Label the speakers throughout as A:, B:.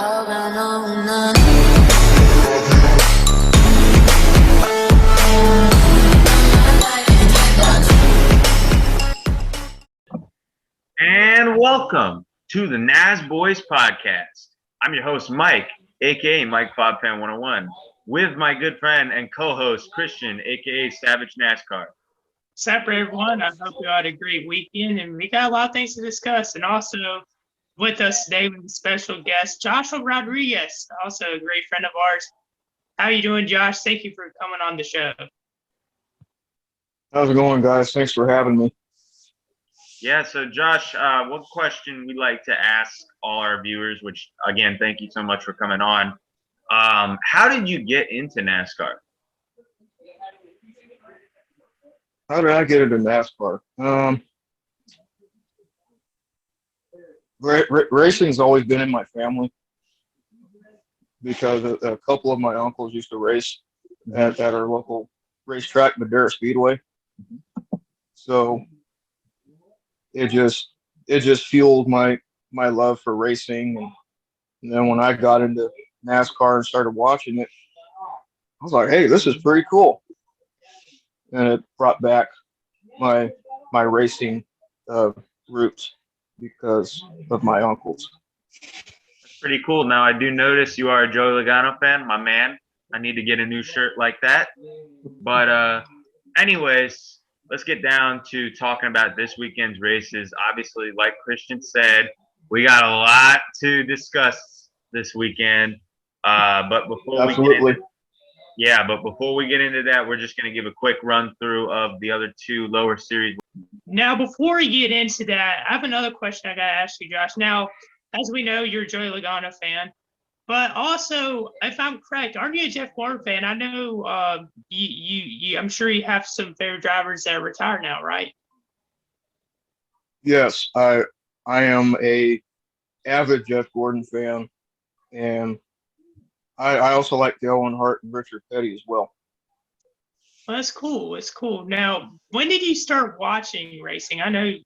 A: And welcome to the Nasboys podcast. I'm your host, Mike, aka Mike Bob Fan 101, with my good friend and co-host Christian, aka Savage NASCAR.
B: What's up, everyone? I hope you all had a great weekend, and we got a lot of things to discuss. And also with us today, with a special guest, Joshua Rodriguez, also a great friend of ours. How are you doing, Josh? Thank you for coming on the show.
C: How's it going, guys? Thanks for having me.
A: Yeah, so Josh, one question we like to ask all our viewers, which, again, thank you so much for coming on. How did you get into NASCAR?
C: How did I get into NASCAR? Racing's always been in my family because a couple of my uncles used to race at our local racetrack, Madera Speedway. So it just fueled my love for racing, and then when I got into NASCAR and started watching it, I was like, hey, this is pretty cool. And it brought back my racing roots because of my uncles.
A: That's pretty cool. Now, I do notice you are a Joey Logano fan, my man. I need to get a new shirt like that. But anyways, let's get down to talking about this weekend's races. Obviously, like Christian said, we got a lot to discuss this weekend. But before we get into that, we're just going to give a quick run through of the other two lower series.
B: Now, before we get into that, I have another question I got to ask you, Josh. Now, as we know, you're a Joey Logano fan, but also, if I'm correct, aren't you a Jeff Gordon fan? I know I'm sure you have some favorite drivers that are retired now, right?
C: Yes, I am a avid Jeff Gordon fan, and I also like Dale Earnhardt and Richard Petty as well.
B: Well, that's cool. It's cool. Now, when did you start watching racing? I know you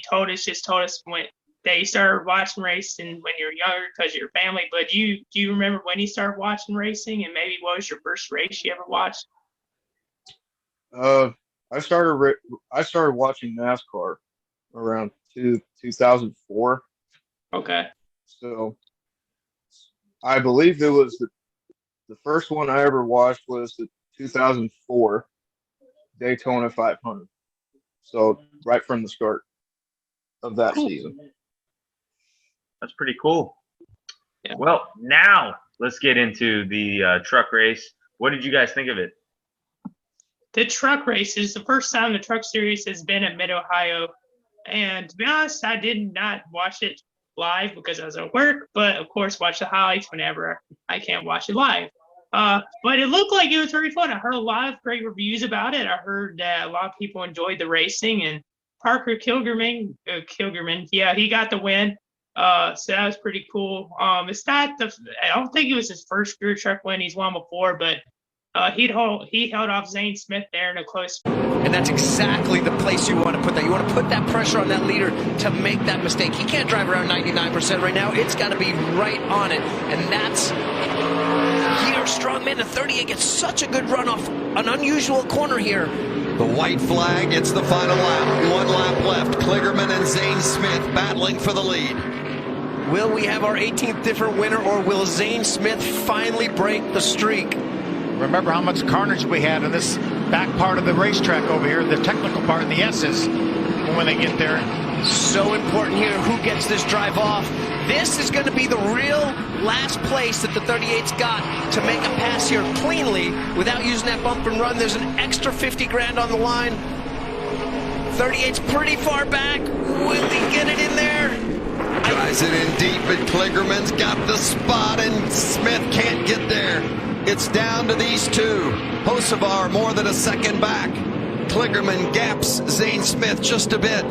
B: told us when that you started watching racing when you were younger because of your family, but do you remember when you started watching racing, and maybe what was your first race you ever watched?
C: I started watching NASCAR around 2004.
B: Okay.
C: So I believe it was the first one I ever watched was the 2004 Daytona 500. So right from the start of that season.
A: That's pretty cool.
B: Yeah.
A: Well, now let's get into the truck race. What did you guys think of it?
B: The truck race is the first time the truck series has been at Mid-Ohio. And to be honest, I did not watch it live because I was at work, but of course watch the highlights whenever I can't watch it live. But it looked like it was very fun. I heard a lot of great reviews about it. I heard that a lot of people enjoyed the racing, and Parker Kilgerman, yeah, he got the win. So that was pretty cool. It's not I don't think it was his first career truck win. He's won before, but he held off Zane Smith there in a close.
D: And that's exactly the place you want to put that. You want to put that pressure on that leader to make that mistake. He can't drive around 99% right now. It's got to be right on it. And that's here. Strongman to 38 gets such a good run off an unusual corner here.
E: The white flag, it's the final lap. 1 lap left. Kligerman and Zane Smith battling for the lead.
D: Will we have our 18th different winner, or will Zane Smith finally break the streak?
F: Remember how much carnage we had in this back part of the racetrack over here, the technical part and the S's when they get there.
D: So important here, who gets this drive off. This is going to be the real last place that the 38's got to make a pass here cleanly without using that bump and run. There's an extra 50 grand on the line. 38's pretty far back. Will he get it in there?
E: Tries it in deep, but Kligerman's got the spot, and Smith can't get there. It's down to these two. Hocevar more than a second back. Kligerman gaps Zane Smith just a bit.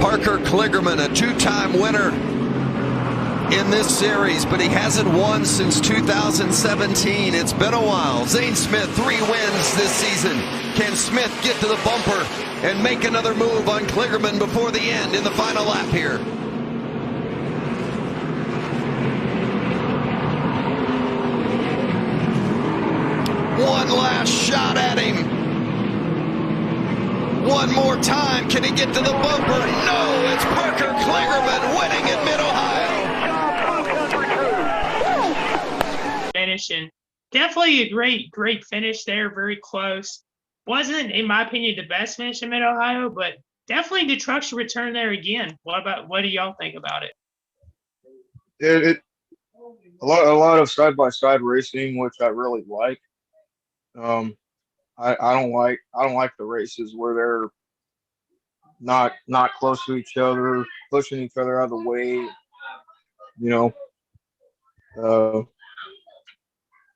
E: Parker Kligerman, a two-time winner in this series, but he hasn't won since 2017. It's been a while. Zane Smith, 3 wins this season. Can Smith get to the bumper and make another move on Kligerman before the end in the final lap here? One last shot at him. One more time. Can he get to the bumper? No, it's Parker Kligerman winning at Mid-Ohio.
B: Finishing. Definitely a great finish there. Very close. Wasn't, in my opinion, the best finish in Mid-Ohio, but definitely the truck should return there again. What do y'all think about it?
C: A lot of side-by-side racing, which I really like. I don't like the races where they're not close to each other, pushing each other out of the way.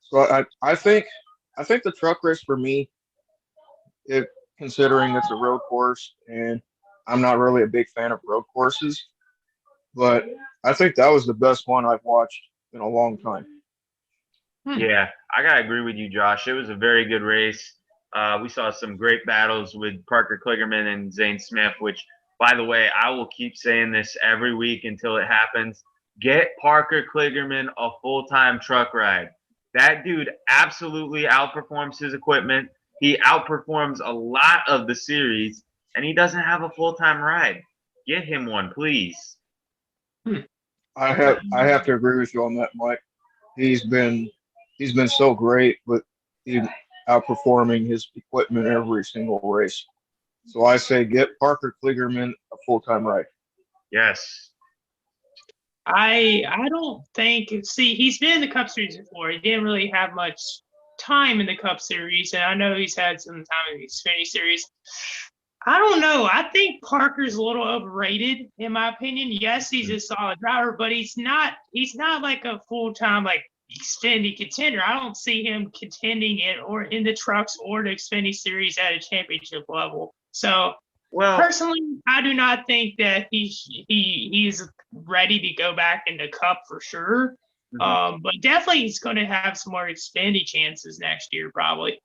C: So I think the truck race for me, considering it's a road course, and I'm not really a big fan of road courses, but I think that was the best one I've watched in a long time.
A: Yeah, I gotta agree with you, Josh. It was a very good race. We saw some great battles with Parker Kligerman and Zane Smith, which, by the way, I will keep saying this every week until it happens. Get Parker Kligerman a full-time truck ride. That dude absolutely outperforms his equipment. He outperforms a lot of the series, and he doesn't have a full-time ride. Get him one, please.
C: I have to agree with you on that, Mike. He's been so great, but he's outperforming his equipment every single race. So I say get Parker Kligerman a full-time ride.
A: Yes.
B: I don't think, see, he's been in the Cup Series before. He didn't really have much time in the Cup Series, and I know he's had some time in the Xfinity Series. I don't know. I think Parker's a little overrated, in my opinion. Yes, he's a solid driver, but he's not like a full-time Xfinity contender. I don't see him contending or in the trucks or the Xfinity Series at a championship level. So personally, I do not think that he's ready to go back in the Cup for sure. Mm-hmm. But definitely he's going to have some more Xfinity chances next year, probably.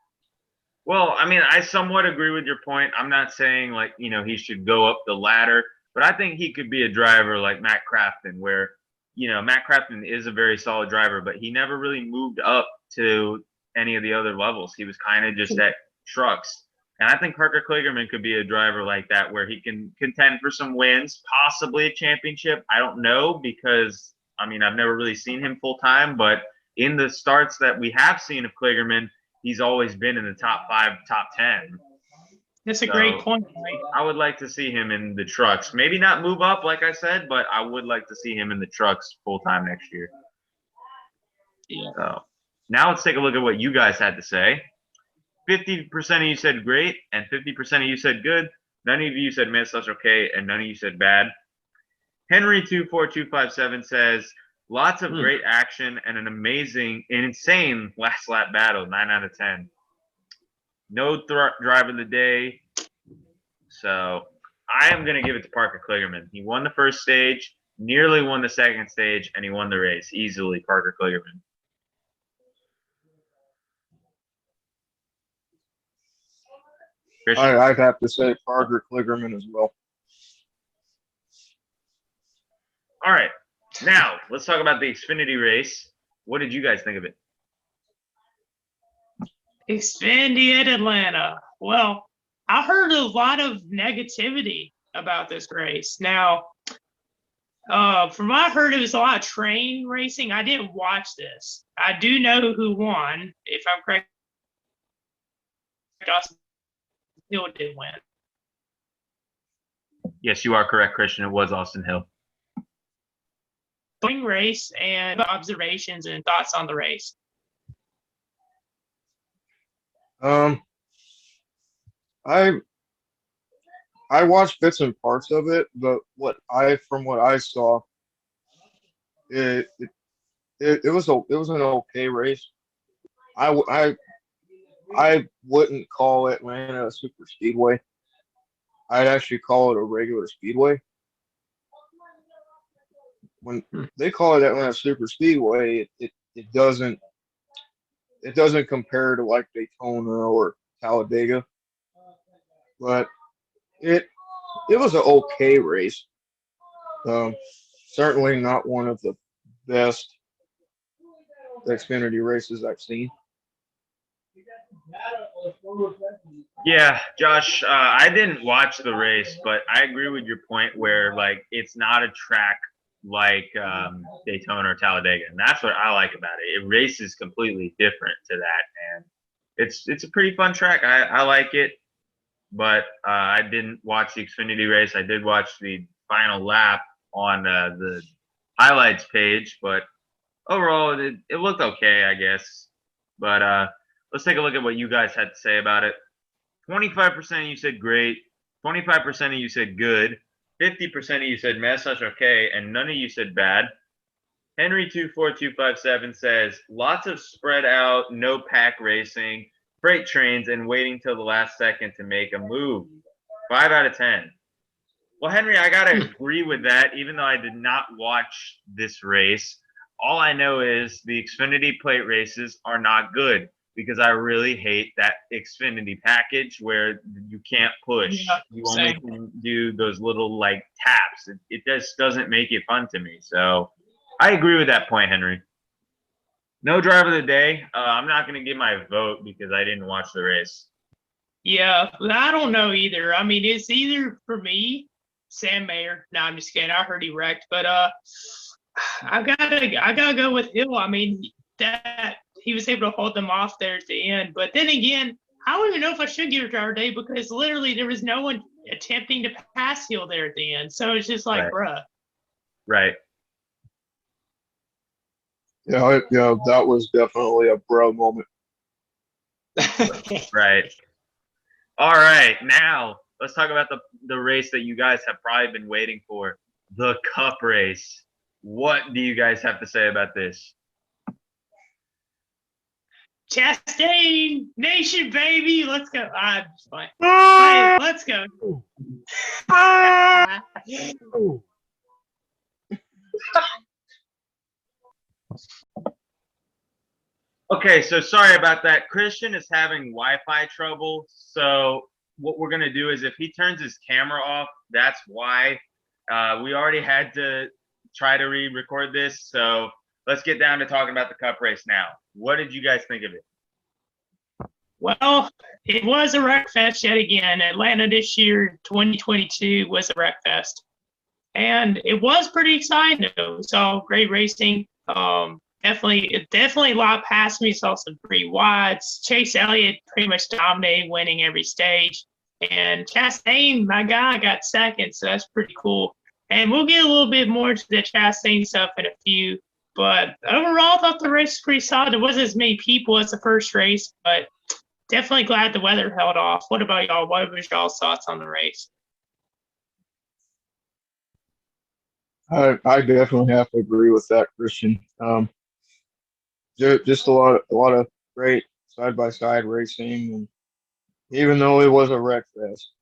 A: Well, I mean, I somewhat agree with your point. I'm not saying he should go up the ladder, but I think he could be a driver like Matt Crafton, where Matt Crafton is a very solid driver, but he never really moved up to any of the other levels. He was kind of just at trucks. And I think Parker Kligerman could be a driver like that, where he can contend for some wins, possibly a championship. I don't know, because, I've never really seen him full time, but in the starts that we have seen of Kligerman, he's always been in the top 5, top 10.
B: That's a great point, Mike.
A: I would like to see him in the trucks. Maybe not move up, like I said, but I would like to see him in the trucks full time next year.
B: Yeah.
A: So now let's take a look at what you guys had to say. 50% of you said great, and 50% of you said good. None of you said miss, that's okay, and none of you said bad. Henry24257 says, lots of great action and an insane last lap battle, 9 out of 10. No driver of the day. So I am going to give it to Parker Kligerman. He won the first stage, nearly won the second stage, and he won the race easily, Parker Kligerman.
C: I'd have to say Parker Kligerman as well.
A: All right. Now, let's talk about the Xfinity race. What did you guys think of it?
B: Xfinity at Atlanta. Well, I heard a lot of negativity about this race. Now, from what I heard, it was a lot of train racing. I didn't watch this. I do know who won. If I'm correct, Austin Hill did win.
A: Yes, you are correct, Christian. It was Austin Hill.
B: Race and observations and thoughts on the race.
C: I watched bits and parts of it, but from what I saw, it was an okay race. I wouldn't call Atlanta a super speedway. I'd actually call it a regular speedway. When they call it Atlanta Super Speedway, it doesn't compare to like Daytona or Talladega. but it it was an okay race. Um, Certainly not one of the best Xfinity races I've seen.
A: Yeah, Josh, I didn't watch the race, but I agree with your point where like it's not a track like Daytona or Talladega, and that's what I like about it. It races completely different to that, and it's a pretty fun track. I like it, but I didn't watch the Xfinity race. I did watch the final lap on the highlights page, but overall it looked okay, I guess. But let's take a look at what you guys had to say about it. 25% of you said great, 25% of you said good, 50% of you said message okay, and none of you said bad. Henry24257 says lots of spread out, no pack racing, freight trains, and waiting till the last second to make a move. 5 out of 10. Well, Henry, I gotta agree with that, even though I did not watch this race. All I know is the Xfinity plate races are not good because I really hate that Xfinity package where you can't push.
B: Yeah,
A: You only
B: same.
A: can do those little like taps. It just doesn't make it fun to me. So I agree with that point, Henry. No driver of the day. I'm not going to give my vote because I didn't watch the race.
B: Yeah, I don't know either. I mean, it's either for me, Sam Mayer. No, I'm just kidding. I heard he wrecked, but I gotta go with Hill. I mean, that he was able to hold them off there at the end. But then again, I don't even know if I should give it driver day because literally there was no one attempting to pass Hill there at the end. So it's just like,
A: Right.
B: bruh.
A: Right.
C: Yeah, that was definitely a bro moment.
A: Right. All right. Now let's talk about the race that you guys have probably been waiting for, the Cup race. What do you guys have to say about this?
B: Chastain Nation, baby. Let's go. I'm just fine. Fine, let's go.
A: Okay, so sorry about that. Christian is having Wi-Fi trouble. So what we're gonna do is if he turns his camera off, that's why. We already had to try to re-record this. So let's get down to talking about the Cup race now. What did you guys think of it?
B: Well, it was a wreck fest yet again. Atlanta this year, 2022, was a wreck fest. And it was pretty exciting, though. We saw great racing. Definitely a lot past me. Saw some pretty wides. Chase Elliott pretty much dominated, winning every stage. And Chastain, my guy, got second, so that's pretty cool. And we'll get a little bit more to the Chastain stuff in a few. But overall, I thought the race was pretty solid. There wasn't as many people as the first race, but definitely glad the weather held off. What about y'all? What was y'all's thoughts on the race?
C: I definitely have to agree with that, Christian. Just a lot of great side by side racing, and even though it was a wreck fest,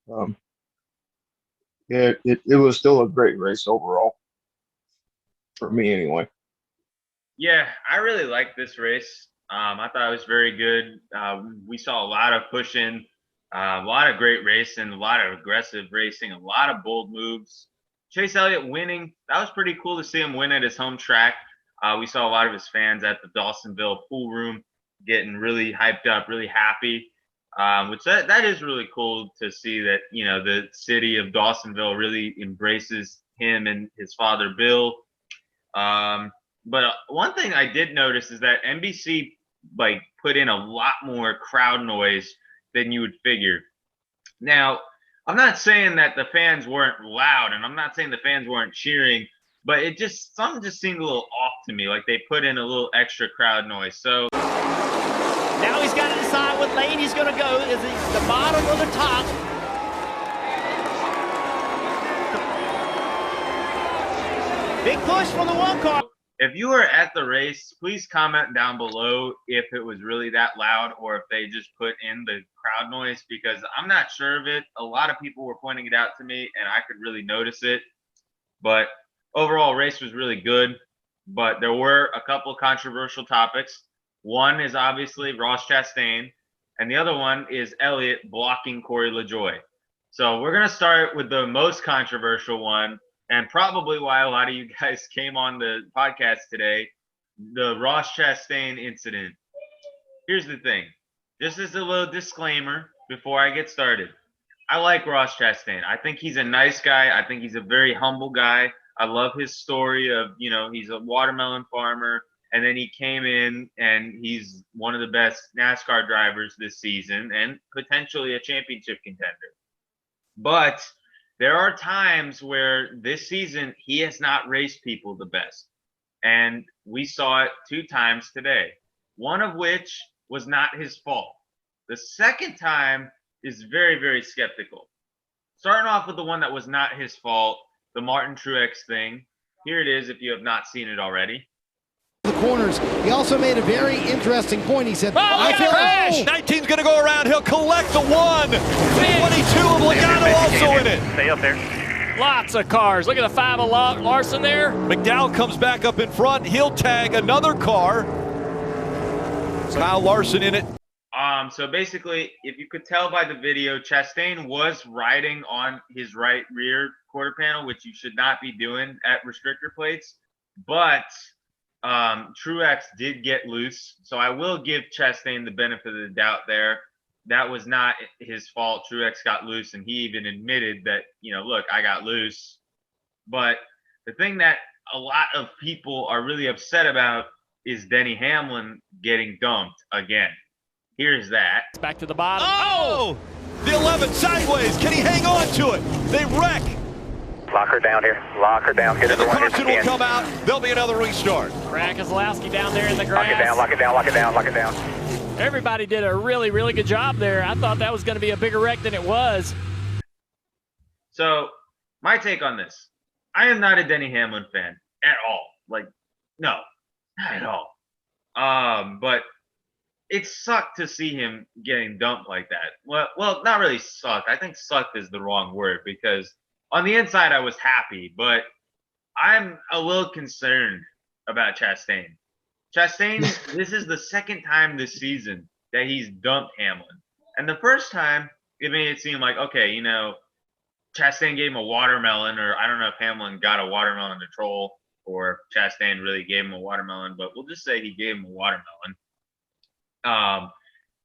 C: it was still a great race overall for me anyway.
A: Yeah, I really liked this race. I thought it was very good. We saw a lot of pushing, a lot of great racing, a lot of aggressive racing, a lot of bold moves. Chase Elliott winning, that was pretty cool to see him win at his home track. We saw a lot of his fans at the Dawsonville pool room getting really hyped up, really happy, which that is really cool to see that, you know, the city of Dawsonville really embraces him and his father, Bill. But one thing I did notice is that NBC like put in a lot more crowd noise than you would figure. Now, I'm not saying that the fans weren't loud, and I'm not saying the fans weren't cheering, but something just seemed a little off to me. Like they put in a little extra crowd noise. So
D: Now he's got to decide what lane he's going to go. Is it the bottom or the top? Big push from the one car.
A: if you were at the race, please comment down below if it was really that loud or if they just put in the crowd noise, because I'm not sure of it. A lot of people were pointing it out to me and I could really notice it. But overall, race was really good. But there were a couple controversial topics. One is obviously Ross Chastain, and the other one is Elliott blocking Corey LaJoie. So we're going to start with the most controversial one, and probably why a lot of you guys came on the podcast today, the Ross Chastain incident. Here's the thing. Just as a little disclaimer before I get started. I like Ross Chastain. I think he's a nice guy. I think he's a very humble guy. I love his story of, he's a watermelon farmer, and then he came in and he's one of the best NASCAR drivers this season and potentially a championship contender. But there are times where this season he has not raced people the best. And we saw it 2 times today, one of which was not his fault. The second time is very, very skeptical. Starting off with the one that was not his fault, the Martin Truex thing. Here it is if you have not seen it already.
G: The corners. He also made a very interesting point. He said,
H: I feel crash. 19's going to go around. He'll collect the 1. 22 of Logano also in it.
I: Stay up there. Lots of cars. Look at the 5 of Larson there.
H: McDowell comes back up in front. He'll tag another car. So now Larson in it.
A: So basically, if you could tell by the video, Chastain was riding on his right rear quarter panel, which you should not be doing at restrictor plates. But Truex did get loose. So I will give Chastain the benefit of the doubt there. That was not his fault. Truex got loose, and he even admitted that, look, I got loose. But the thing that a lot of people are really upset about is Denny Hamlin getting dumped again. Here's that.
I: Back to the bottom.
H: Oh! The 11 sideways. Can he hang on to it? They wreck.
I: Lock her down here. Lock her down. Get
H: and the caution will come out. There'll be another restart.
I: Brad Keselowski down there in the grass. Lock it down, lock it down, lock it down, lock it down. Everybody did a really, really good job there. I thought that was going to be a bigger wreck than it was.
A: So my take on this, I am not a Denny Hamlin fan at all. No, not at all. But it sucked to see him getting dumped like that. Well, not really sucked. I think sucked is the wrong word, because on the inside I was happy, but I'm a little concerned about Chastain. Chastain, this is the second time this season that he's dumped Hamlin. And the first time, it made it seem like, okay, Chastain gave him a watermelon, or I don't know if Hamlin got a watermelon to troll, or Chastain really gave him a watermelon, but we'll just say he gave him a watermelon.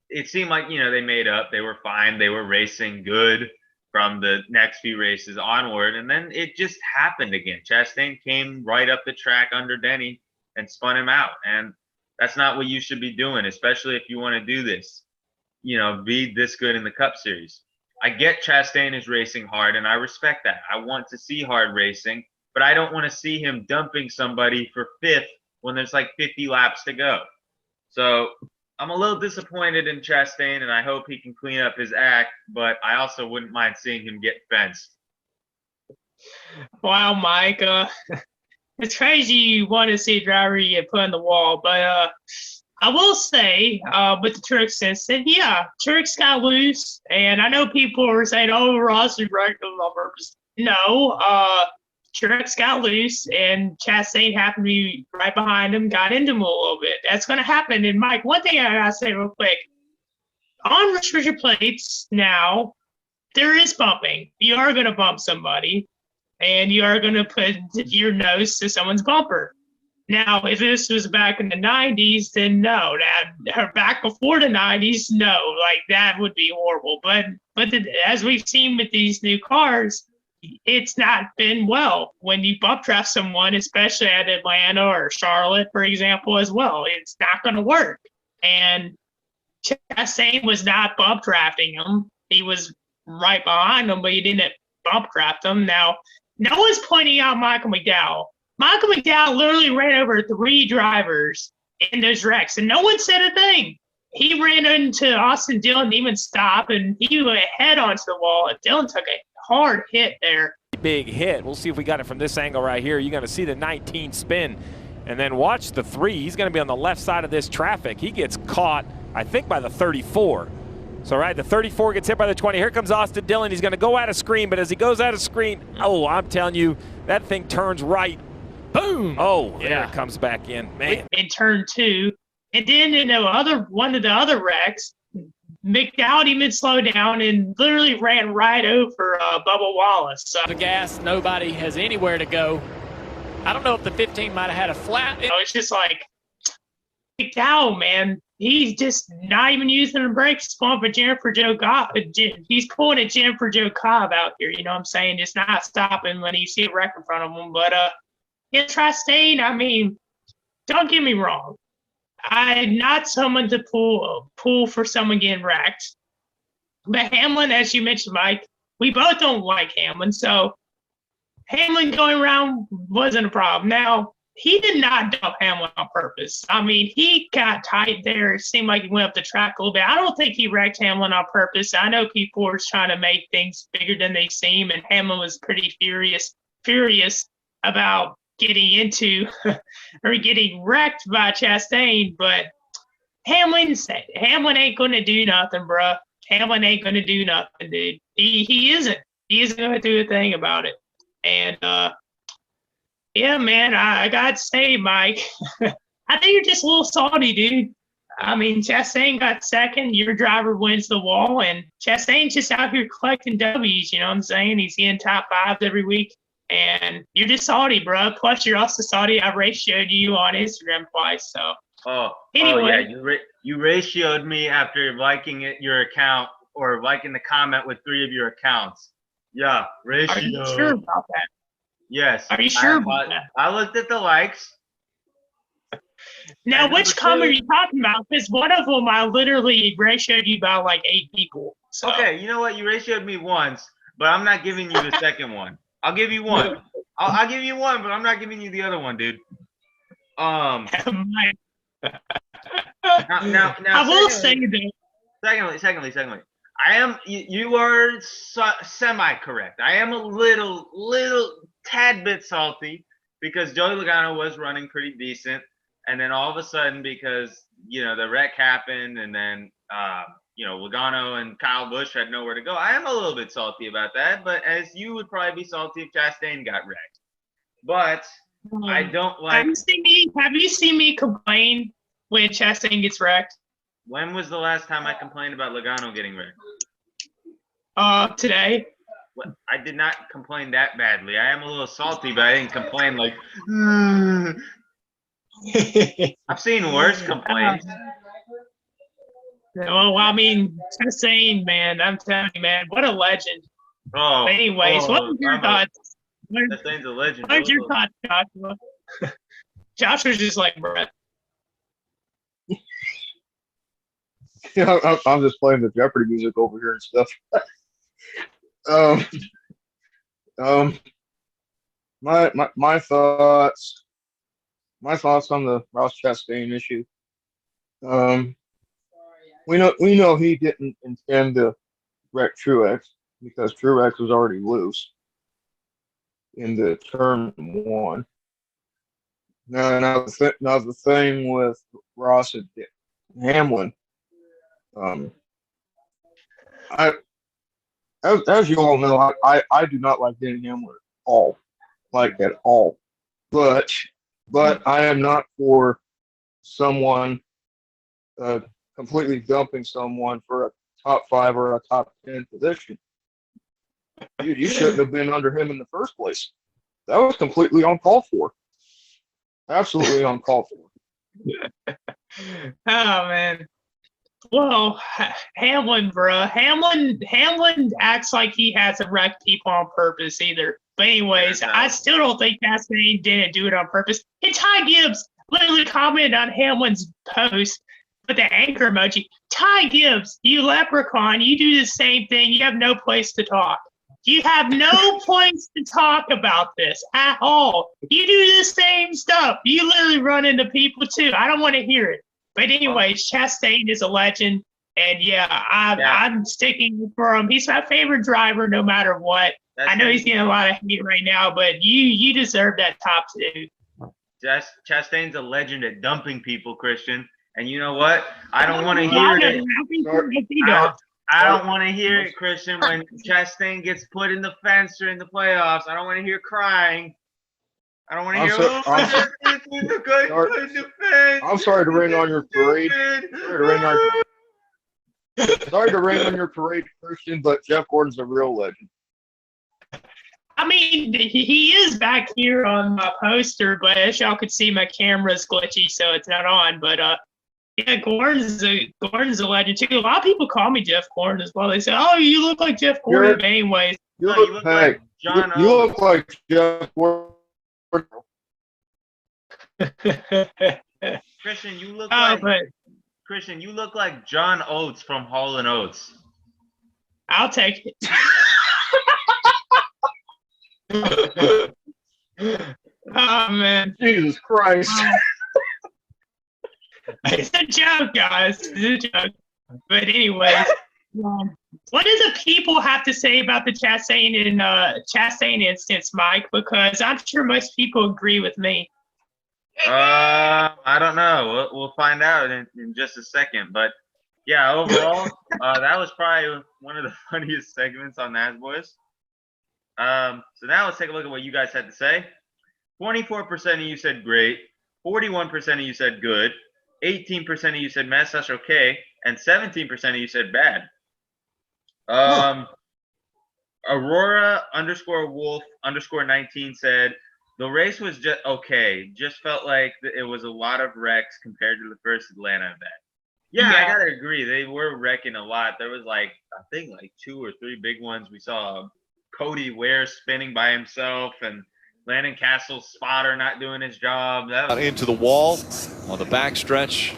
A: It seemed like, they made up. They were fine. They were racing good from the next few races onward. And then it just happened again. Chastain came right up the track under Denny and spun him out. And that's not what you should be doing, especially if you want to do this, be this good in the Cup Series. I get Chastain is racing hard, and I respect that. I want to see hard racing, but I don't want to see him dumping somebody for 5th when there's like 50 laps to go. So I'm a little disappointed in Chastain, and I hope he can clean up his act, but I also wouldn't mind seeing him get fenced.
B: Wow, Mike. It's crazy you want to see a driver get put on the wall, but I will say with the Truex incident, yeah, Truex got loose, and I know people are saying, "Oh, Ross is right on purpose." No, Truex got loose, and Chastain happened to be right behind him, got into him a little bit. That's going to happen. And Mike, one thing I gotta say real quick, on restrictor plates now, there is bumping. You are going to bump somebody, and you are going to put your nose to someone's bumper. Now, if this was back in the 90s, then no. Back before the 90s, no. That would be horrible. But as we've seen with these new cars, it's not been well when you bump draft someone, especially at Atlanta or Charlotte, for example, as well. It's not going to work. And Chastain was not bump drafting him. He was right behind him, but he didn't bump draft him. Now, no one's pointing out Michael McDowell. Michael McDowell literally ran over 3 drivers in those wrecks, and no one said a thing. He ran into Austin Dillon, didn't even stop, and he went head onto the wall. Dillon took a hard hit there.
I: Big hit. We'll see if we got it from this angle right here. You're going to see the 19 spin, and then watch the 3. He's going to be on the left side of this traffic. He gets caught, I think, by the 34. So, right, the 34 gets hit by the 20. Here comes Austin Dillon. He's going to go out of screen, but as he goes out of screen, oh, I'm telling you, that thing turns right. Boom! Oh, yeah. There it comes back in. Man.
B: In turn 2. And then in one of the other wrecks, McDowell even slowed down and literally ran right over Bubba Wallace. So,
J: The gas, nobody has anywhere to go. I don't know if the 15 might have had a flat.
B: it's just like McDowell, man. He's just not even using the brakes. He's pulling for Jennifer Joe Cobb. He's pulling a Jennifer Joe Cobb out here. You know what I'm saying? Just not stopping when you see a wreck in front of him. But in Chastain, I mean, don't get me wrong. I'm not someone to pull for someone getting wrecked. But Hamlin, as you mentioned, Mike, we both don't like Hamlin. So Hamlin going around wasn't a problem. Now, he did not dump Hamlin on purpose. I mean, he got tight there. It seemed like he went up the track a little bit. I don't think he wrecked Hamlin on purpose. I know people were trying to make things bigger than they seem, and Hamlin was pretty furious about getting into or getting wrecked by Chastain. But Hamlin ain't going to do nothing, bro. Hamlin ain't going to do nothing, dude. He isn't. He isn't going to do a thing about it. And, yeah, man, I got to say, Mike, I think you're just a little salty, dude. I mean, Chastain got second. Your driver wins the wall, and Chastain's just out here collecting W's, you know what I'm saying? He's getting top fives every week, and you're just salty, bro. Plus, you're also salty. I ratioed you on Instagram twice, so. Anyway.
A: Yeah, you ratioed me after liking your account or liking the comment with 3 of your accounts. Yeah, ratio.
B: Are you sure about that?
A: Yes.
B: Are you sure about that?
A: I looked at the likes.
B: Now, which comment are you talking about? Because one of them I literally ratioed you by like 8 people. So.
A: Okay, you know what? You ratioed me once, but I'm not giving you the second one. I'll give you one. I'll give you one, but I'm not giving you the other one, dude. Now,
B: I will say that.
A: Secondly, I am. You are semi-correct. I am a little tad bit salty because Joey Logano was running pretty decent, and then all of a sudden, because the wreck happened, and then Logano and Kyle Busch had nowhere to go. I am a little bit salty about that, but as you would probably be salty if Chastain got wrecked. But I don't like.
B: Have you seen me complain when Chastain gets wrecked?
A: When was the last time I complained about Logano getting wrecked?
B: Today.
A: I did not complain that badly. I am a little salty, but I didn't complain like. I've seen worse complaints.
B: Well, I mean, Chastain, man, I'm telling you, man, what a legend.
A: Oh.
B: Anyways, what are your thoughts?
A: Chastain's a legend.
B: What are your thoughts, Joshua? Joshua's just like, Brett.
C: I'm just playing the Jeopardy music over here and stuff. My thoughts on the Ross Chastain issue. We know he didn't intend to wreck Truex because Truex was already loose in the turn 1. Now the thing with Ross and Hamlin. As you all know, I do not like Denny Hamlin at all. But I am not for someone completely dumping someone for a top 5 or a top 10 position. You shouldn't have been under him in the first place. That was completely uncalled for. Absolutely uncalled for.
B: Oh man. Well, Hamlin, bro. Hamlin acts like he hasn't wrecked people on purpose either. But anyways, I still don't think Chastain didn't do it on purpose. And Ty Gibbs literally commented on Hamlin's post with the anchor emoji. Ty Gibbs, you leprechaun, you do the same thing. You have no place to talk. You have no place to talk about this at all. You do the same stuff. You literally run into people too. I don't want to hear it. But anyways, Chastain is a legend. And I'm sticking for him. He's my favorite driver no matter what. I know he's getting a lot of hate right now, but you deserve that top 2.
A: Chastain's a legend at dumping people, Christian. And you know what? I don't want to hear it. I don't want to hear it, Christian, when Chastain gets put in the fence during the playoffs. I don't want to hear crying. I don't want to hear,
C: I'm sorry to rain on your parade. Sorry to rain on your parade, Christian, but Jeff Gordon's a real legend.
B: I mean, he is back here on my poster, but as y'all could see, my camera's glitchy, so it's not on. But yeah, Gordon's a legend too. A lot of people call me Jeff Gordon as well. They say, "Oh, you look like Jeff Gordon." But anyways,
C: You look like John. You look like Jeff Gordon.
A: Christian, you look
B: oh,
A: like
B: but
A: Christian. You look like John Oates from Hall and Oates.
B: I'll take it. Oh man,
C: Jesus Christ!
B: It's a joke, guys. It's a joke. But anyways, what do the people have to say about the Chastain instance, Mike? Because I'm sure most people agree with me.
A: I don't know. We'll find out in just a second. But yeah, overall, that was probably one of the funniest segments on Nasboys. So now let's take a look at what you guys had to say. 24% of you said great, 41% of you said good, 18% of you said mess, that's okay, and 17% of you said bad. Aurora _Wolf _19 said the race was just okay. Just felt like it was a lot of wrecks compared to the first Atlanta event. Yeah, I gotta agree. They were wrecking a lot. There was I think 2 or 3 big ones. We saw Cody Ware spinning by himself and Landon Castle's spotter not doing his job. That was
H: into the wall on the backstretch.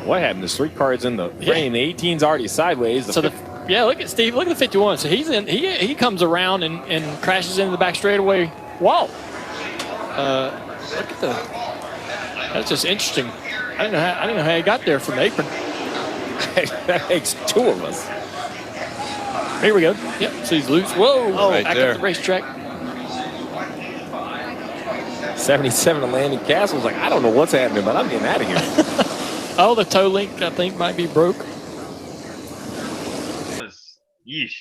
I: What happened? There's 3 cars in the frame. The 18's already sideways.
J: So look at Steve. Look at the 51. So he's in. He comes around and crashes into the back straightaway wall. Look at that's just interesting. I didn't know how he got there from the apron.
I: That makes 2 of us.
J: Here we go. Yep. So he's loose. Whoa.
H: Right
J: back
H: there.
J: up the racetrack.
I: 77 to Landon Castle's like, I don't know what's happening, but I'm getting out of here.
J: Oh, the toe link I think might be broke.
A: yeesh.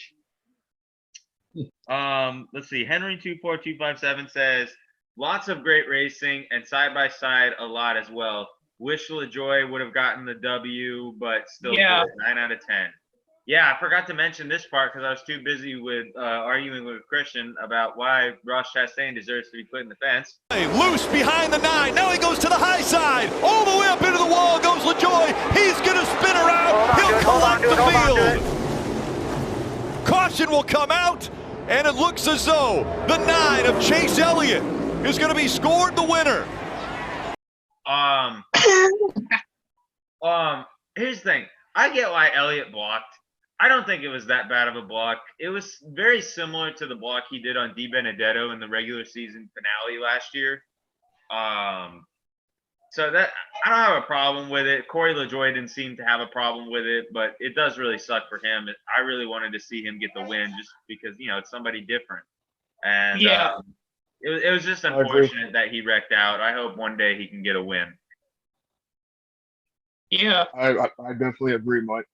A: Let's see. Henry24257 says lots of great racing and side by side a lot as well. Wish LaJoy would have gotten the W, but still good. 9 out of 10. Yeah, I forgot to mention this part because I was too busy with arguing with Christian about why Ross Chastain deserves to be put in the fence.
H: Loose behind the 9. Now he goes to the high side. All the way up into the wall goes LaJoy. He's going to spin around. He'll collect the field. Caution will come out, and it looks as though the 9 of Chase Elliott is going to be scored the winner.
A: Here's the thing. I get why Elliott blocked. I don't think it was that bad of a block. It was very similar to the block he did on Di Benedetto in the regular season finale last year. So that I don't have a problem with it. Corey LaJoy didn't seem to have a problem with it, but it does really suck for him. I really wanted to see him get the win just because, you know, it's somebody different. And it was just unfortunate that he wrecked out. I hope one day he can get a win.
B: Yeah.
C: I definitely agree, Mike.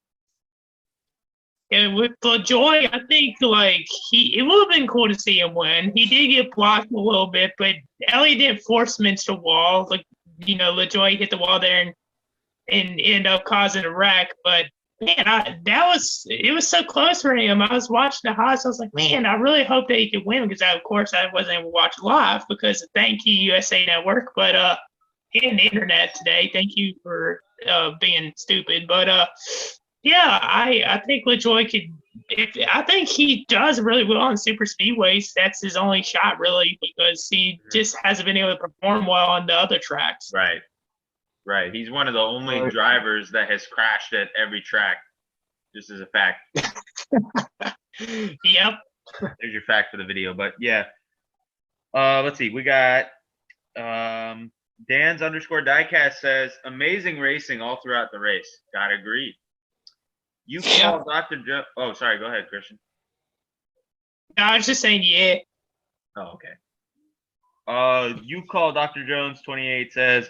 B: And with LaJoy, I think it would have been cool to see him win. He did get blocked a little bit, but Elliott didn't force him into the wall. LaJoy hit the wall there and ended up causing a wreck. But man, it was so close for him. I was watching the highlights. I was like, man, I really hope that he could win because of course I wasn't able to watch live because thank you USA Network, but and the internet today. Thank you for being stupid, but yeah, I think LaJoy could. I think he does really well on super speedways. That's his only shot, really, because he just hasn't been able to perform well on the other tracks.
A: Right. He's one of the only drivers that has crashed at every track, just as a fact.
B: Yep.
A: There's your fact for the video, but yeah. Let's see. We got Dan's _diecast says amazing racing all throughout the race. Gotta agree. You call Dr. Joe. Oh, sorry. Go ahead, Christian.
B: No, I was just saying, yeah.
A: Oh, okay. You call Dr. Jones 28 says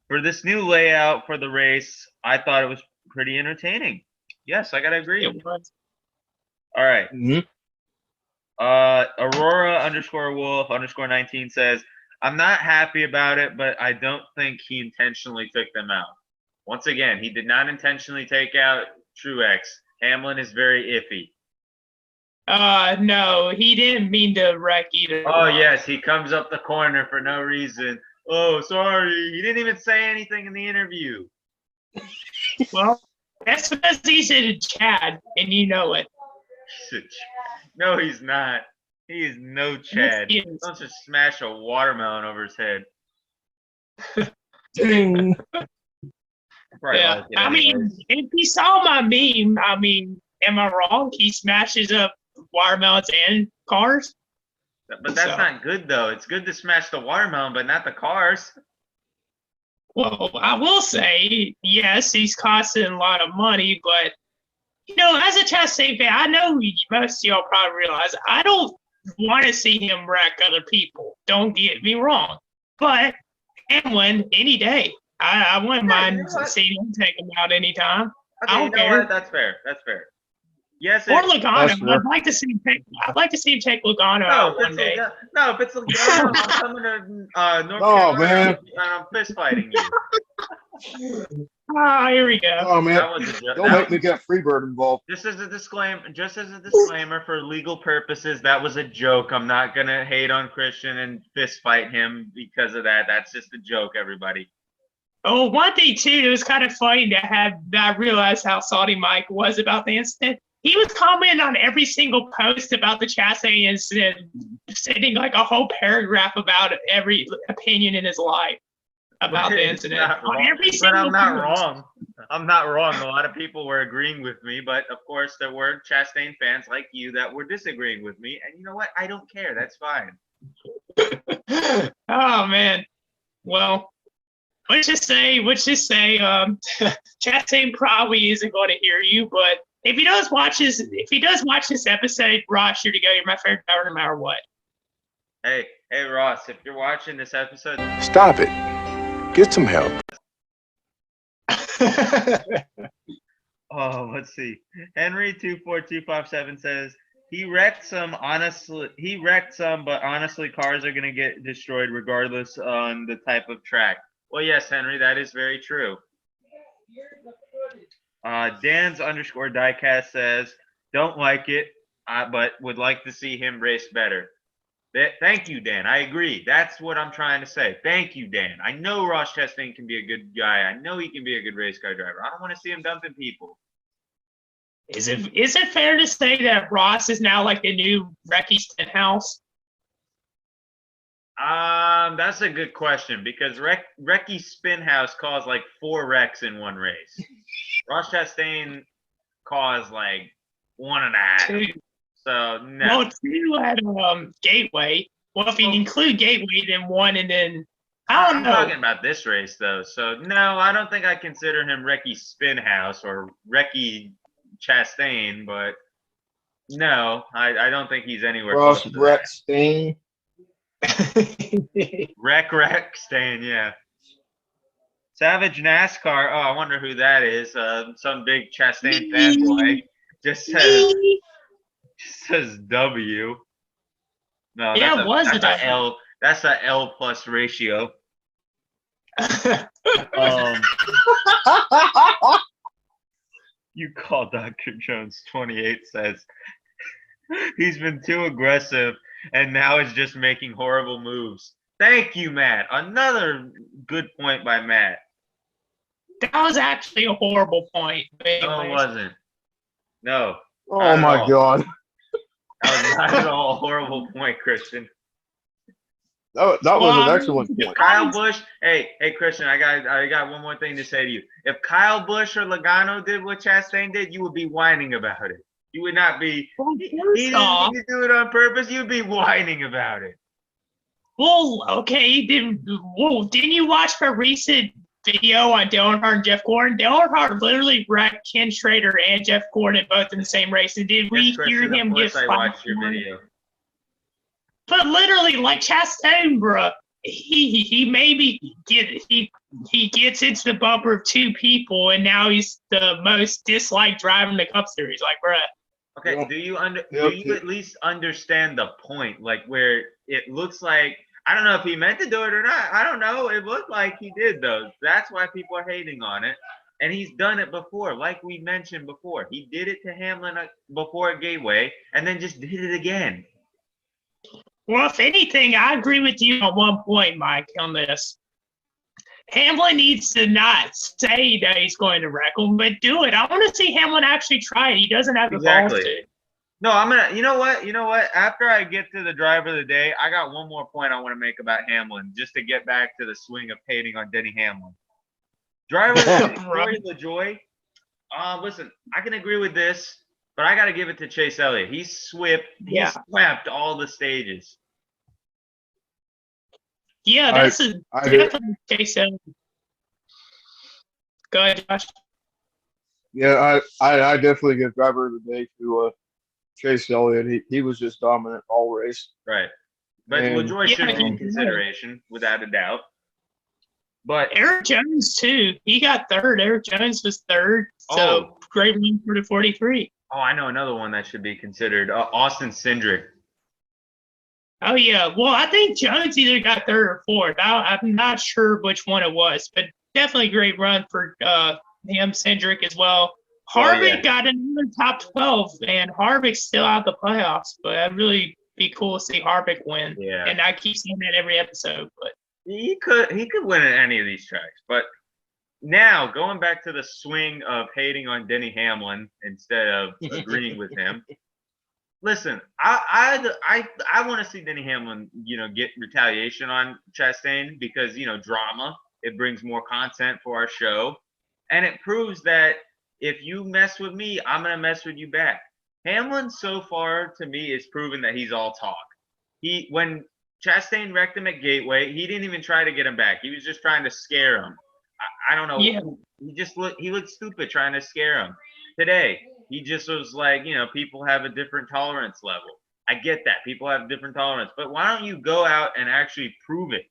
A: for this new layout for the race, I thought it was pretty entertaining. Yes, I gotta agree.
B: It was.
A: All right.
C: Mm-hmm.
A: Aurora _Wolf _19 says I'm not happy about it, but I don't think he intentionally took them out. Once again, he did not intentionally take out Truex. Hamlin is very iffy.
B: No, he didn't mean to wreck either.
A: Oh, yes, he comes up the corner for no reason. Oh, sorry. He didn't even say anything in the interview.
B: Well, that's because he's a Chad, and you know it.
A: No, he's not. He is no Chad.
B: Yes, he is.
A: Don't just smash a watermelon over his head.
C: Ding.
A: Probably
B: Yeah,
A: like it
B: I mean,
A: anyways.
B: if you saw my meme, I mean, am I wrong? He smashes up watermelons and cars.
A: But that's not good, though. It's good to smash the watermelon, but not the cars.
B: Well, I will say, yes, he's costing a lot of money, but as a Chastain fan, I know most of y'all probably realize I don't want to see him wreck other people. Don't get me wrong, but Hamlin any day. I wouldn't mind seeing him take him out anytime.
A: Okay,
B: I don't care.
A: What? That's fair. That's fair. Yes,
B: Or Logano. I'd like to see him take Logano out one day.
A: No, if it's Logano, I'm coming to North
C: Oh,
A: Carolina
C: man.
A: and I'm fist fighting you.
B: Here we go.
C: Oh man,
A: That was a joke.
C: don't make me get Freebird involved.
A: Just as a disclaimer for legal purposes, that was a joke. I'm not gonna hate on Christian and fist fight him because of that. That's just a joke, everybody.
B: Oh, one thing too, it was kind of funny that I realized how salty Mike was about the incident. He was commenting on every single post about the Chastain incident, sending like a whole paragraph about every opinion in his life about the incident. On every
A: But I'm
B: single
A: not
B: post.
A: wrong. I'm not wrong. A lot of people were agreeing with me, but of course there were Chastain fans like you that were disagreeing with me. And you know what? I don't care. That's fine.
B: Oh man. Well, let's just say, Chastain probably isn't going to hear you, but if he does watch this episode, Ross, you're to go. You're my favorite driver no matter what.
A: Hey, Ross, if you're watching this episode,
K: Stop it. Get some help.
A: oh, let's see. Henry 24257 says he wrecked some, but honestly, cars are gonna get destroyed regardless on the type of track. Well, yes, Henry, that is very true. Dan's _ diecast says don't like it, but would like to see him race better. Thank you, Dan. I agree. That's what I'm trying to say. Thank you, Dan. I know Ross Chastain can be a good guy. I know he can be a good race car driver. I don't want to see him dumping people.
B: Is it fair to say that Ross is now like the new Recky Stenhouse?
A: That's a good question because Recky Spinhouse caused like 4 wrecks in one race. Ross Chastain caused like 1.5.
B: 2.
A: So no.
B: Well, 2 at Gateway. Well, if you include Gateway, then 1, and then I don't know.
A: I'm talking about this race though. So no, I don't think I consider him Recky Spinhouse or Recky Chastain, but no, I don't think he's anywhere
C: Ross
A: close to
C: Brett Stain.
A: Wreck Stain, yeah. Savage NASCAR. Oh, I wonder who that is. Some big Chastain fanboy. Just says W. No,
B: Yeah,
A: that's a L. That's a L plus ratio. You call Dr. Jones 28 says he's been too aggressive and now is just making horrible moves. Thank you, Matt. Another good point by Matt.
B: That was actually a horrible point.
A: No, it wasn't. No.
C: Oh my God.
A: That was not at all a horrible point, Christian.
C: That was an excellent
A: If
C: point.
A: Kyle Busch, hey, Christian, I got one more thing to say to you. If Kyle Busch or Logano did what Chastain did, you would be whining about it. You would not be. He didn't do it on purpose. You'd be whining about it.
B: Well, okay. Didn't you watch a recent video on Dale Earnhardt and Jeff Gordon? Dale Earnhardt literally wrecked Ken Schrader and Jeff Gordon both in the same race. And did we hear him get
A: I watched your video.
B: But literally, like Chastain, bro, he maybe he gets into the bumper of 2 people, and now he's the most disliked driver in the Cup Series. Like, bro.
A: Okay, do you at least understand the point? Like where it looks like I don't know if he meant to do it or not. I don't know. It looked like he did, though. That's why people are hating on it. And he's done it before, like we mentioned before. He did it to Hamlin before at Gateway, and then just did it again.
B: Well, if anything, I agree with you on one point, Mike, on this. Hamlin needs to not say that he's going to wreck him, but do it. I want to see Hamlin actually try it. He doesn't have the balls to.
A: No, I'm gonna. You know what? After I get to the driver of the day, I got one more point I want to make about Hamlin, just to get back to the swing of hating on Denny Hamlin. Driver of the day, Corey LaJoy. Listen, I can agree with this, but I got to give it to Chase Elliott. He swept all the stages.
B: Yeah, that's definitely Chase Elliott. Go ahead, Josh.
C: Yeah, I definitely give driver of the day to Chase Elliott. He was just dominant all race.
A: Right. But LaJoy should be in consideration, without a doubt. But
B: Eric Jones, too. He got third. Eric Jones was third. So great win for the 43.
A: Oh, I know another one that should be considered. Austin Cindric.
B: Oh, yeah. Well, I think Jones either got third or fourth. I'm not sure which one it was, but definitely great run for him, Cindric as well. Harvick got another top 12, and Harvick's still out of the playoffs, but that'd really be cool to see Harvick win.
A: Yeah.
B: And I keep saying that every episode, but
A: he could win at any of these tracks. But now going back to the swing of hating on Denny Hamlin instead of agreeing with him. Listen, I want to see Denny Hamlin, get retaliation on Chastain because, drama. It brings more content for our show. And it proves that if you mess with me, I'm going to mess with you back. Hamlin so far to me is proven that he's all talk. When Chastain wrecked him at Gateway, he didn't even try to get him back. He was just trying to scare him. I don't know.
B: Yeah.
A: He looked stupid trying to scare him. Today, he just was like, people have a different tolerance level. I get that. People have different tolerance. But why don't you go out and actually prove it?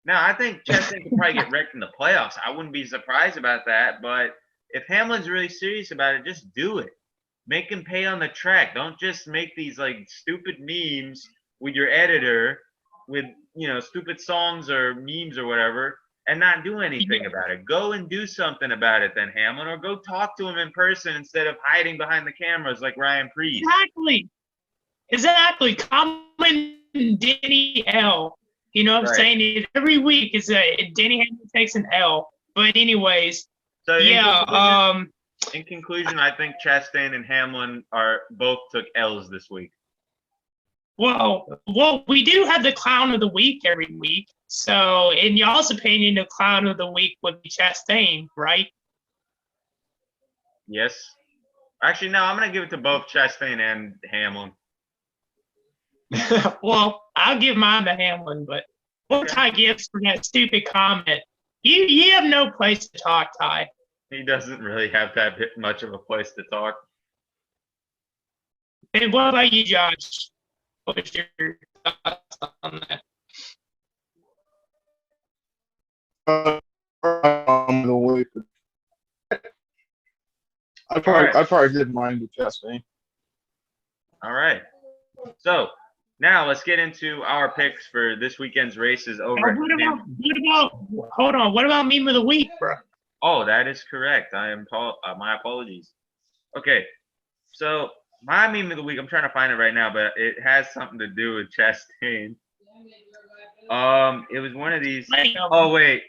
A: Now, I think Chastain could probably get wrecked in the playoffs. I wouldn't be surprised about that. But if Hamlin's really serious about it, just do it. Make him pay on the track. Don't just make these, stupid memes with your editor with, stupid songs or memes or whatever and not do anything about it. Go and do something about it then, Hamlin, or go talk to him in person instead of hiding behind the cameras like Ryan Preece.
B: Exactly. Common Denny L. You know what I'm saying? Every week is Denny Hamlin takes an L. But anyways,
A: so in conclusion, I think Chastain and Hamlin both took L's this week.
B: Well, we do have the clown of the week every week. So, in y'all's opinion, the clown of the week would be Chastain, right?
A: Yes. Actually, no, I'm going to give it to both Chastain and Hamlin.
B: Well, I'll give mine to Hamlin, but what Ty gives for that stupid comment? You have no place to talk, Ty.
A: He doesn't really have that much of a place to talk.
B: And what about you, Josh? What's your thoughts on that?
C: I probably did mine to Chastain.
A: All right. So now let's get into our picks for this weekend's races over.
B: What about meme of the week, bro?
A: Oh, that is correct. My apologies. Okay, so my meme of the week, I'm trying to find it right now, but it has something to do with Chastain. It was one of these. Oh wait,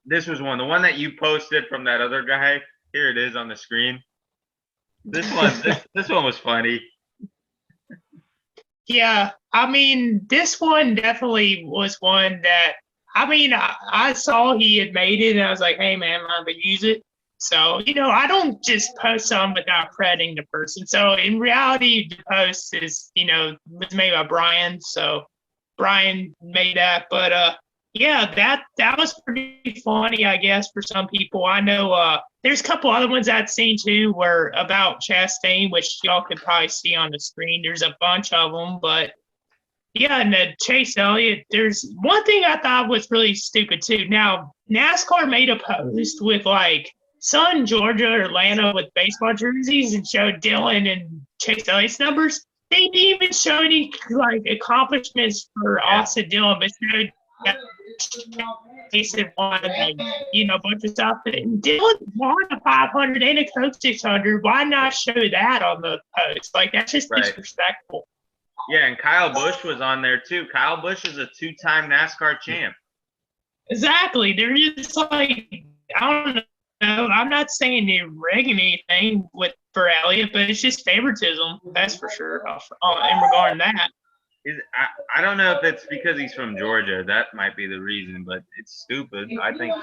A: this was one. The one that you posted from that other guy. Here it is on the screen. This one was funny.
B: Yeah, I mean, this one definitely was one that, I saw he had made it, and I was like, hey, man, I'm going to use it. So, I don't just post something without crediting the person. So, in reality, the post is, was made by Brian. So, Brian made that. But, yeah, that was pretty funny, I guess, for some people. I know there's a couple other ones I've seen, too, were about Chastain, which y'all could probably see on the screen. There's a bunch of them, but yeah, and Chase Elliott, there's one thing I thought was really stupid, too. Now, NASCAR made a post with, Sun, Georgia, or Atlanta with baseball jerseys and showed Dylan and Chase Elliott's numbers. They didn't even show any, accomplishments for Austin Dillon, but showed Jason won, like, a bunch of stuff. And Dylan won a 500 and a Coke 600. Why not show that on the post? Like, that's just disrespectful.
A: Yeah, and Kyle Busch was on there too. Kyle Busch is a 2-time NASCAR champ.
B: Exactly. They're just like, I don't know. I'm not saying they're rigging anything for Elliott, but it's just favoritism. That's for sure. In regarding that.
A: I don't know if it's because he's from Georgia. That might be the reason, but it's stupid. I think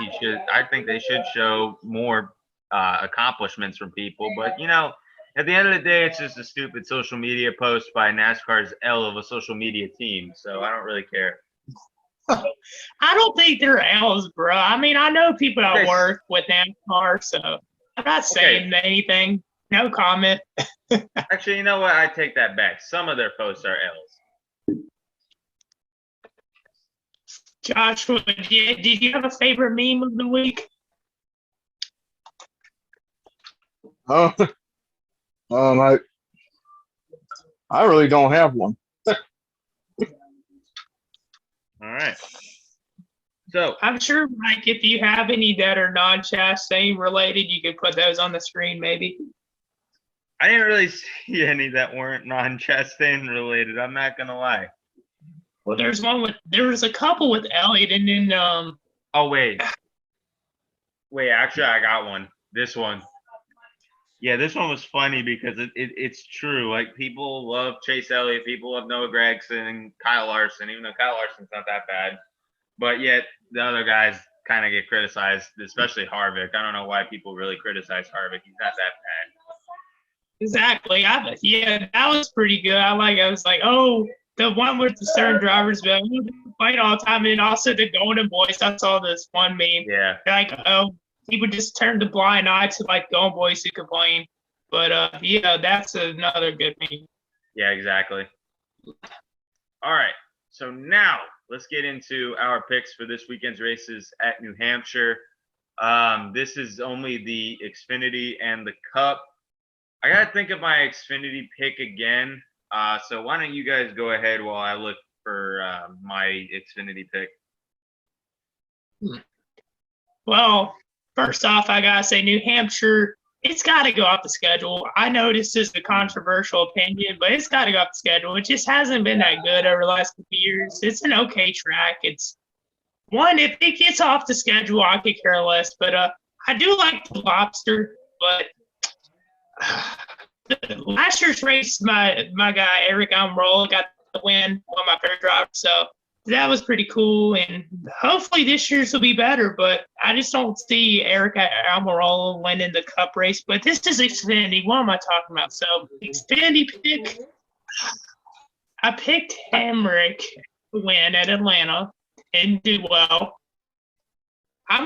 A: they should show more accomplishments from people. But at the end of the day, it's just a stupid social media post by NASCAR's L of a social media team. So I don't really care.
B: I don't think they're L's, bro. I mean, I know people that work with NASCAR, so I'm not saying anything. No comment.
A: Actually, you know what? I take that back. Some of their posts are L's.
B: Joshua, did you have a favorite meme of the week?
C: I really don't have one.
A: All right. So
B: I'm sure, Mike, if you have any that are non-Chastain related, you could put those on the screen, maybe.
A: I didn't really see any that weren't non-Chastain related. I'm not gonna lie.
B: Well, there was a couple with Elliott, and then
A: Oh wait, actually I got one. This one. Yeah, this one was funny because it's true. Like, people love Chase Elliott, people love Noah Gragson, Kyle Larson, even though Kyle Larson's not that bad. But yet the other guys kind of get criticized, especially Harvick. I don't know why people really criticize Harvick. He's not that bad.
B: Exactly. Yeah, that was pretty good. I was like, oh, the one with the certain drivers, but fight all the time, and also the Golden Boys. I saw this one meme.
A: Yeah.
B: Like, oh, people just turned a blind eye to like Golden Boys who complain. But yeah, that's another good meme.
A: Yeah, exactly. All right. So now let's get into our picks for this weekend's races at New Hampshire. This is only the Xfinity and the Cup. I gotta think of my Xfinity pick again. So why don't you guys go ahead while I look for my Xfinity pick?
B: Well, first off, I gotta say New Hampshire, it's gotta go off the schedule. I know this is a controversial opinion, but it's gotta go off the schedule. It just hasn't been that good over the last couple years. It's an okay track. It's one, if it gets off the schedule, I could care less. But I do like the Lobster, but last year's race, my guy Eric Almirola got the win, one of my favorite drivers. So that was pretty cool, and hopefully this year's will be better. But I just don't see Eric Almirola winning the Cup race. But this is Xfinity. What am I talking about? So Xfinity pick. I picked Hamrick to win at Atlanta and do well. I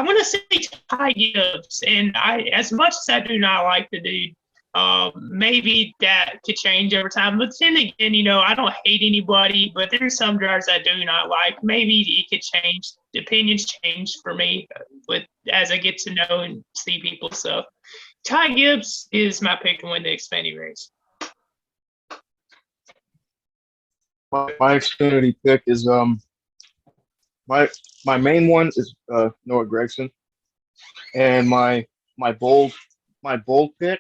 B: wanna say Ty Gibbs, and as much as I do not like the dude, maybe that could change over time. But then again, I don't hate anybody, but there's some drivers I do not like. Maybe it could change. The opinions change for me as I get to know and see people. So Ty Gibbs is my pick to win the Xfinity race.
C: My Xfinity pick is my main one is Noah Gragson, and my bold pick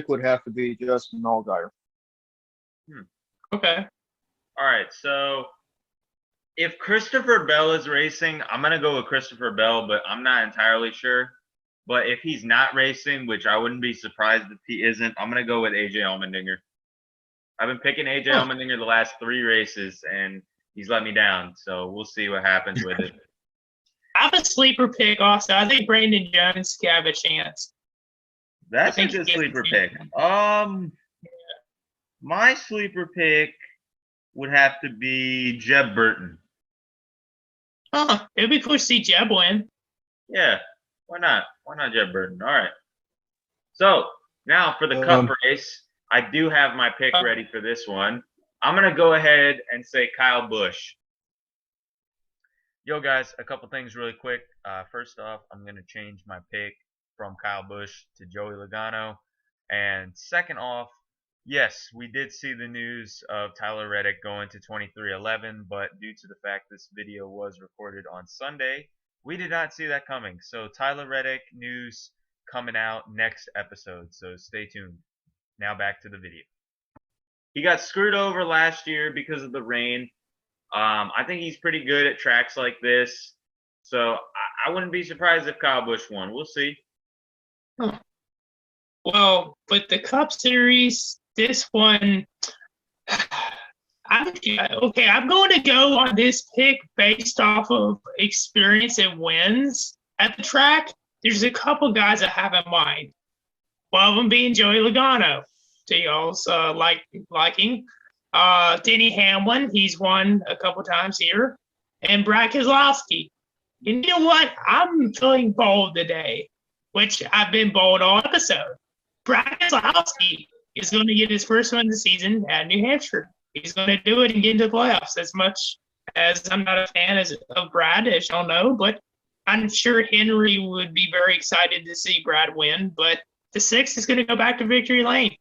C: would have to be Justin Allgaier.
B: Okay.
A: All right. So if Christopher Bell is racing, I'm gonna go with Christopher Bell, but I'm not entirely sure. But if he's not racing, which I wouldn't be surprised if he isn't, I'm gonna go with AJ Allmendinger. I've been picking AJ Allmendinger the last 3 races, and he's let me down. So we'll see what happens with it.
B: I have a sleeper pick also. I think Brandon Jones could have a chance.
A: That's a good sleeper pick. My sleeper pick would have to be Jeb Burton.
B: It'd be cool to see Jeb win.
A: Yeah, why not? Why not Jeb Burton? All right. So now for the Cup race, I do have my pick ready for this one. I'm gonna go ahead and say Kyle Busch. Yo guys, a couple things really quick. First off, I'm gonna change my pick from Kyle Busch to Joey Logano. And second off, Yes, we did see the news of Tyler Reddick going to 2311, but due to the fact this video was recorded on Sunday, we did not see that coming. So Tyler Reddick news coming out next episode, so stay tuned. Now back to the video. He got screwed over last year because of the rain. I think he's pretty good at tracks like this, so I wouldn't be surprised if Kyle Busch won. We'll see.
B: Huh. Well, with the Cup Series, this one, I'm going to go on this pick based off of experience and wins at the track. There's a couple guys I have in mind. One of them being Joey Logano, to y'all's liking. Denny Hamlin, he's won a couple times here. And Brad Keselowski. And you know what? I'm feeling bold today, which I've been bold all episode. Brad Keselowski is going to get his first win of the season at New Hampshire. He's going to do it and get into the playoffs. As much as I'm not a fan of Brad, as y'all know, but I'm sure Henry would be very excited to see Brad win. But the 6 is going to go back to victory lane.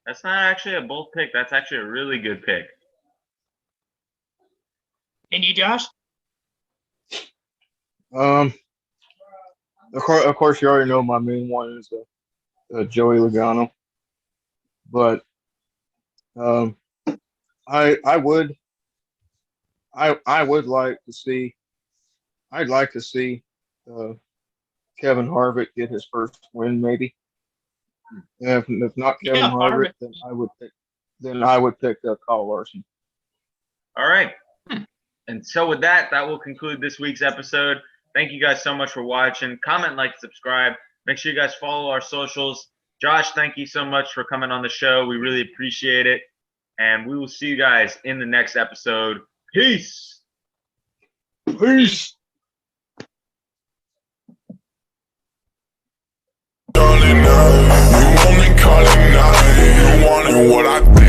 A: That's not actually a bold pick. That's actually a really good pick.
B: And you, Josh?
C: Of course, you already know my main one is Joey Logano, but I would like to see. I'd like to see Kevin Harvick get his first win, maybe. If not Kevin Harvick, then I would pick Kyle Larson.
A: All right. And so with that will conclude this week's episode. Thank you guys so much for watching. Comment, like, subscribe. Make sure you guys follow our socials. Josh, thank you so much for coming on the show. We really appreciate it. And we will see you guys in the next episode. Peace.
C: Peace.
K: Darling, you want me calling now. You wanted what I think.